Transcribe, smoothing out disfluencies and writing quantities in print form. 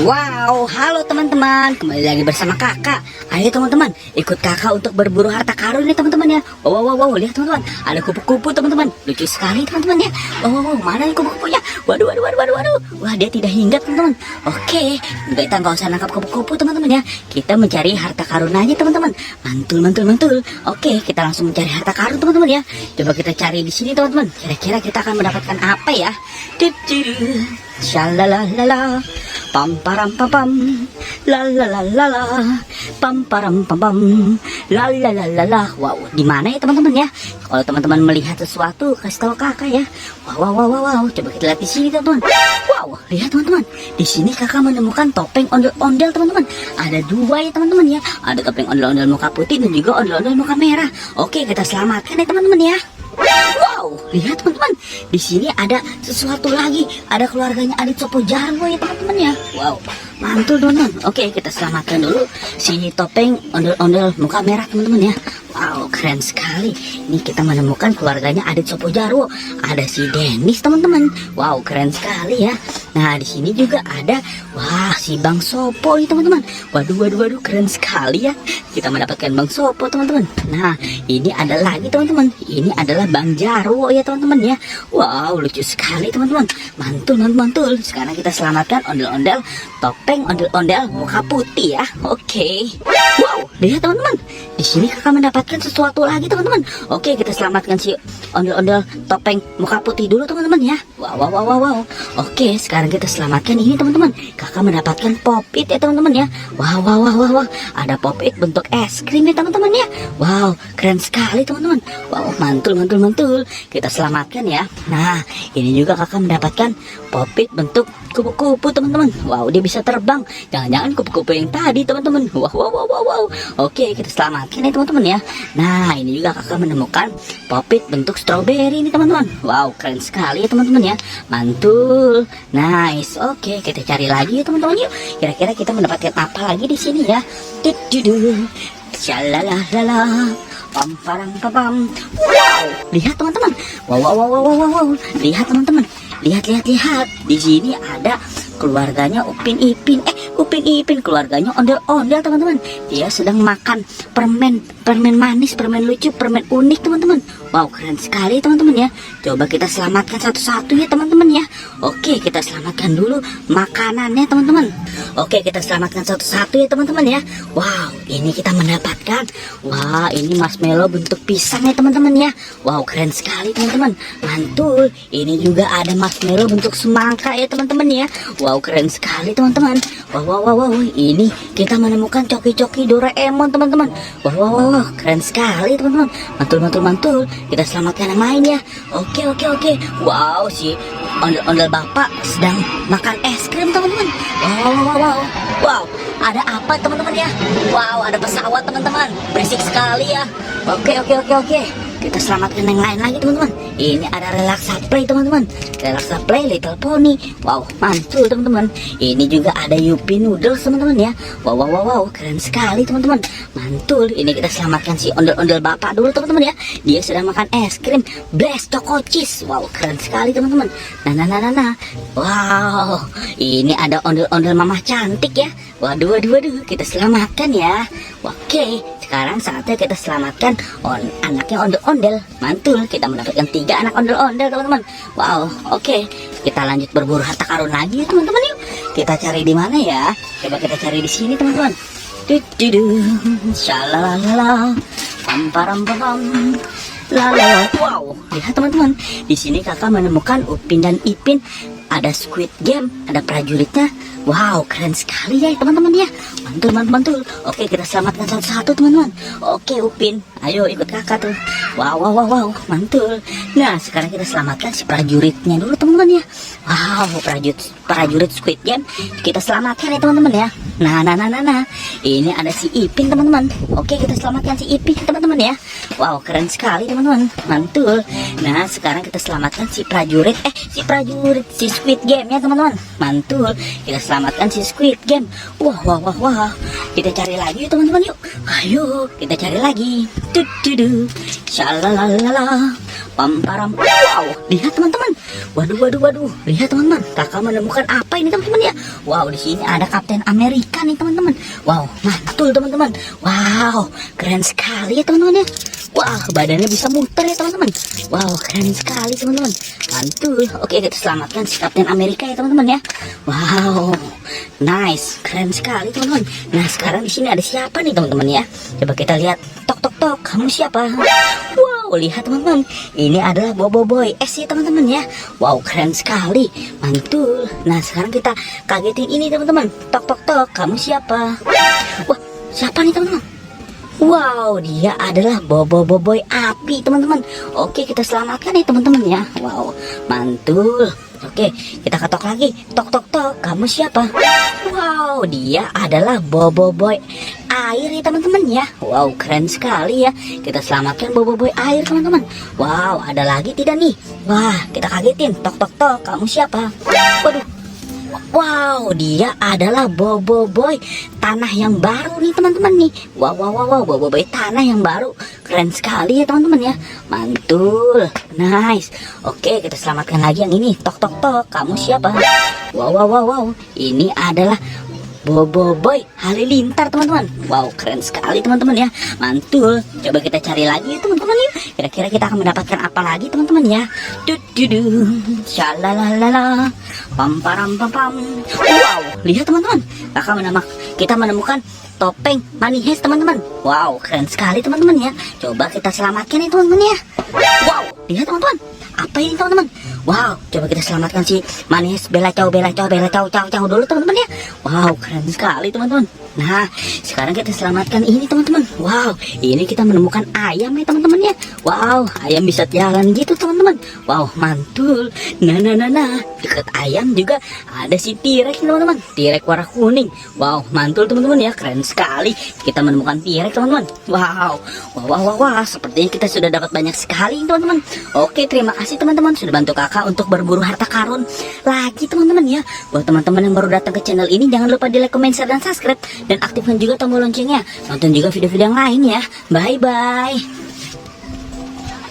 Wow, halo teman-teman, kembali lagi bersama kakak. Ayo teman-teman, ikut kakak untuk berburu harta karun nih teman-teman ya. Wow, lihat teman-teman, ada kupu-kupu teman-teman, lucu sekali teman-teman ya. Wow, mana nih kupu-kupunya? Waduh. Wah, dia tidak hinggap teman-teman. Oke, kita nggak usah nangkap kupu-kupu teman-teman ya. Kita mencari harta karun aja teman-teman. Mantul. Oke, kita langsung mencari harta karun teman-teman ya. Coba kita cari di sini teman-teman. Kira-kira kita akan mendapatkan apa ya? Shalalala, pam param pam pam, la pam param pam pam, la. Wow, di mana ya teman-teman ya? Kalau teman-teman melihat sesuatu, kasih tahu kakak ya. Wow. Coba kita lihat di sini teman-teman. Wow, lihat teman-teman. Di sini kakak menemukan topeng ondel-ondel teman-teman. Ada dua ya teman-teman ya. Ada topeng ondel-ondel muka putih dan juga ondel-ondel muka merah. Oke, kita selamatkan ya teman-teman ya. Wow, lihat teman-teman, di sini ada sesuatu lagi. Ada keluarganya Adit Sopo Jarwo ya teman-teman ya. Wow, mantul teman-teman. Oke, kita selamatkan dulu si topeng ondel-ondel muka merah teman-teman ya. Wow, keren sekali. Ini kita menemukan keluarganya Adit Sopo Jarwo. Ada si Dennis teman-teman. Wow, keren sekali ya. Nah, di sini juga ada si Bang Sopo nih teman-teman. Waduh, keren sekali ya. Kita mendapatkan Bang Sopo teman-teman. Nah, ini ada lagi teman-teman. Ini adalah Bang Jarwo ya teman-teman ya. Wow, lucu sekali teman-teman. Mantul. Sekarang kita selamatkan ondel-ondel topeng ondel-ondel muka putih ya. Oke. Wow, lihat teman-teman. Di sini kakak mendapatkan sesuatu lagi teman-teman. Oke, kita selamatkan si ondel-ondel topeng muka putih dulu teman-teman ya. Wow. Oke, sekarang kita selamatkan ini teman-teman. Kakak mendapatkan pop-it ya teman-teman ya. Wow. Ada pop-it bentuk es krim ya teman-teman ya. Wow, keren sekali teman-teman. Wow, mantul. Kita selamatkan ya. Nah, ini juga kakak mendapatkan pop-it bentuk kupu-kupu teman-teman. Wow, dia bisa terbang. Jangan-jangan kupu-kupu yang tadi teman-teman. Wow. Oke, kita selamatkan ya teman-teman ya. Nah, ini juga kakak menemukan pop-it bentuk strawberry ini teman-teman. Wow, keren sekali ya teman-teman ya. Mantul. Nice. Oke, kita cari lagi ya teman-teman yuk. Kira-kira kita mendapatkan apa lagi di sini ya? Shalalala, pam param pam. Wow, lihat teman-teman. Wow. Lihat teman-teman. Lihat. Di sini ada keluarganya Upin Ipin. Upin Ipin keluarganya ondel-ondel teman-teman. Dia sedang makan permen manis, permen lucu, permen unik teman-teman. Wow, keren sekali teman-teman ya. Coba kita selamatkan satu-satu ya teman-teman ya. Oke, kita selamatkan dulu makanannya teman-teman. Oke, kita selamatkan satu-satu ya teman-teman ya. Wow, ini kita mendapatkan ini marshmallow bentuk pisang ya teman-teman ya. Wow, keren sekali teman-teman. Mantul. Ini juga ada marshmallow bentuk semangka ya teman-teman ya. Wow, keren sekali teman-teman. Wow. Ini kita menemukan coki-coki Doraemon teman-teman. Wow, keren sekali teman-teman. Mantul. Kita selamatkan yang lain ya. Oke. Wow, si ondel-ondel bapak sedang makan es krim teman-teman. Wow, ada apa teman-teman ya? Wow, ada pesawat teman-teman. Berisik sekali ya. Oke. Kita selamatkan yang lain lagi teman-teman. Ini ada Relaxa Play teman-teman. Relaxa Play Little Pony. Wow, mantul teman-teman. Ini juga ada Yupi Noodles teman-teman ya. Wow, keren sekali teman-teman. Mantul. Ini kita selamatkan si ondel-ondel bapak dulu teman-teman ya. Dia sedang makan es krim Blast Choco Cheese. Wow, keren sekali teman-teman. Nah. Wow, ini ada ondel-ondel mamah cantik ya. Waduh. Kita selamatkan ya. Oke, sekarang saatnya kita selamatkan anaknya ondel-ondel. Mantul, kita mendapatkan 3 anak ondel-ondel teman-teman. Wow, oke. Kita lanjut berburu harta karun lagi ya teman-teman yuk. Kita cari di mana ya? Coba kita cari di sini teman-teman. Shalalala, pam param pam. Wow, lihat teman-teman. Di sini kakak menemukan Upin dan Ipin. Ada Squid Game, ada prajuritnya. Wow, keren sekali ya teman-teman ya. Mantul. Oke, kita selamatkan satu-satu teman-teman. Oke, Upin, ayo ikut kakak tuh. Wow, mantul. Nah, sekarang kita selamatkan si prajuritnya dulu teman-teman ya. Wow, prajurit Squid Game kita selamatkan ya teman-teman ya. Nah. Ini ada si Ipin teman-teman. Oke, kita selamatkan si Ipin teman-teman ya. Wow, keren sekali teman-teman. Mantul. Nah, sekarang kita selamatkan si prajurit si Squid Game ya teman-teman. Mantul. Kita selamatkan si Squid Game. Wah. Kita cari lagi yuk teman-teman yuk. Ayo, kita cari lagi. Shalalala, Pamparam. Wow, lihat teman-teman. Waduh. Lihat teman-teman. Kakak menemukan apa ini teman-teman ya? Wow, di sini ada Kapten Amerika nih teman-teman. Wow, mantul teman-teman. Wow, keren sekali ya teman-teman ya. Wah, badannya bisa muter ya teman-teman. Wow, keren sekali teman-teman. Mantul. Oke, kita selamatkan si Kapten Amerika ya teman-teman ya. Wow, nice, keren sekali teman-teman. Nah, sekarang di sini ada siapa nih teman-teman ya? Coba kita lihat. Tok, kamu siapa? Wow, lihat teman-teman. Ini adalah Bobo Boy S ya teman-teman ya. Wow, keren sekali. Mantul. Nah, sekarang kita kagetin ini teman-teman. Tok, kamu siapa? Wah, siapa nih teman-teman? Wow, dia adalah Bobo Boy api teman-teman. Oke, kita selamatkan nih teman-teman ya. Wow, mantul. Oke, kita ketok lagi. Tok, kamu siapa? Wow, dia adalah Bobo Boy air ya teman-teman ya. Wow, keren sekali ya. Kita selamatkan Bobo Boy air teman-teman. Wow, ada lagi tidak nih? Wah, kita kagetin. Tok, kamu siapa? Waduh. Wow, dia adalah Bobo Boy tanah yang baru nih teman-teman nih. Wow, Bobo Boy tanah yang baru. Keren sekali ya teman-teman ya. Mantul, nice. Oke, kita selamatkan lagi yang ini. Tok, kamu siapa? Wow. Ini adalah Bobo Boy Halilintar teman-teman. Wow, keren sekali teman-teman ya. Mantul. Coba kita cari lagi ya teman-teman ya. Kira-kira kita akan mendapatkan apa lagi teman-teman ya. Shalalala. Pamparam. Wow, lihat teman-teman. Kita menemukan topeng Money Heist teman-teman. Wow, keren sekali teman-teman ya. Coba kita selamatkan ya teman-teman ya. Wow, lihat teman-teman. Apa ini teman-teman? Wow, coba kita selamatkan si Manis bela cow dulu teman-teman ya. Wow, keren sekali teman-teman. Nah, sekarang kita selamatkan ini teman-teman. Wow, ini kita menemukan ayam ya teman-teman ya. Wow, ayam bisa jalan gitu teman-teman. Wow, mantul. Nah. Dekat ayam juga ada si T-Rex teman-teman. T-Rex warna kuning. Wow, mantul teman-teman ya. Keren sekali. Kita menemukan T-Rex teman-teman. Wow. Sepertinya kita sudah dapat banyak sekali teman-teman. Oke, terima kasih teman-teman sudah bantu kakak untuk berburu harta karun lagi teman-teman ya. Buat teman-teman yang baru datang ke channel ini, jangan lupa di like, comment, share, dan subscribe. Dan aktifkan juga tombol loncengnya. Nonton juga video-video yang lain ya. Bye-bye.